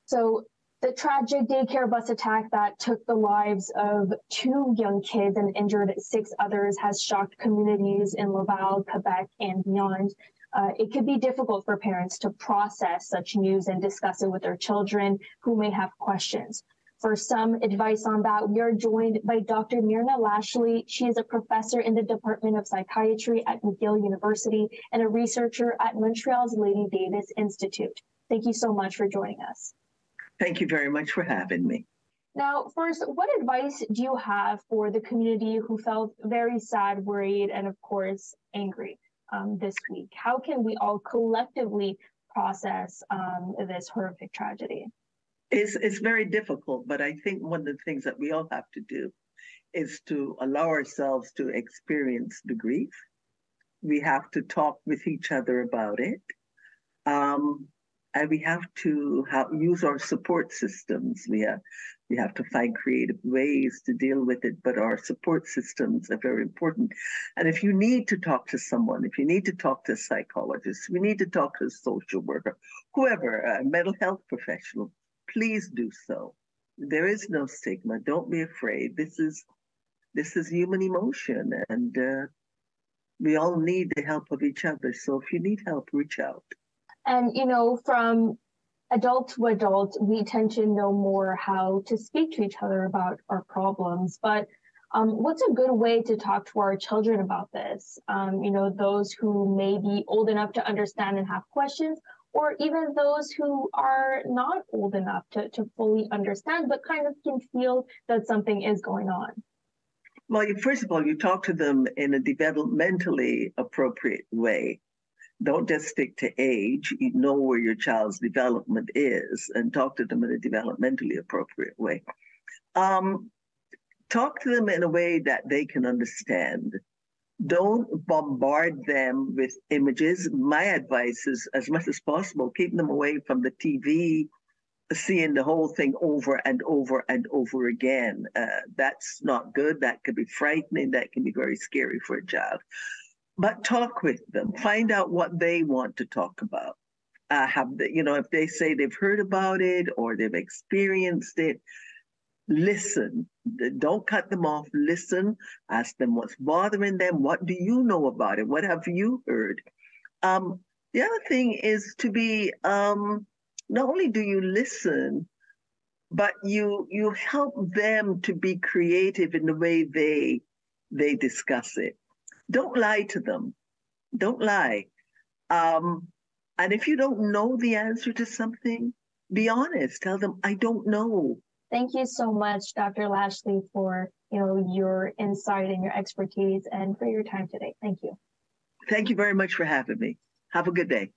So the tragic daycare bus attack that took the lives of 2 young kids and injured 6 others has shocked communities in Laval, Quebec, and beyond. It could be difficult for parents to process such news and discuss it with their children who may have questions. For some advice on that, we are joined by Dr. Myrna Lashley. She is a professor in the Department of Psychiatry at McGill University and a researcher at Montreal's Lady Davis Institute. Thank you so much for joining us. Thank you very much for having me. Now, first, what advice do you have for the community who felt very sad, worried, and of course, angry this week? How can we all collectively process this horrific tragedy? It's very difficult, but I think one of the things that we all have to do is to allow ourselves to experience the grief. We have to talk with each other about it. And we have to use our support systems. We have to find creative ways to deal with it, but our support systems are very important. And if you need to talk to someone, if you need to talk to a psychologist, we need to talk to a social worker, whoever, a mental health professional, please do so. There is no stigma. Don't be afraid. This is human emotion, and we all need the help of each other. So if you need help, reach out. And, you know, from adult to adult, we tend to know more how to speak to each other about our problems. But what's a good way to talk to our children about this? You know, those who may be old enough to understand and have questions, or even those who are not old enough to fully understand, but kind of can feel that something is going on. Well, first of all, you talk to them in a developmentally appropriate way. Don't just stick to age. You know where your child's development is and talk to them in a developmentally appropriate way. Talk to them in a way that they can understand. Don't bombard them with images. My advice is, as much as possible, keep them away from the TV, seeing the whole thing over and over and over again. That's not good. That could be frightening. That can be very scary for a child. But talk with them. Find out what they want to talk about. If they say they've heard about it or they've experienced it, listen. Don't cut them off. Listen. Ask them what's bothering them. What do you know about it? What have you heard? The other thing is to be, not only do you listen, but you help them to be creative in the way they discuss it. Don't lie to them. Don't lie. And if you don't know the answer to something, be honest. Tell them, I don't know. Thank you so much, Dr. Lashley, for your insight and your expertise and for your time today. Thank you. Thank you very much for having me. Have a good day.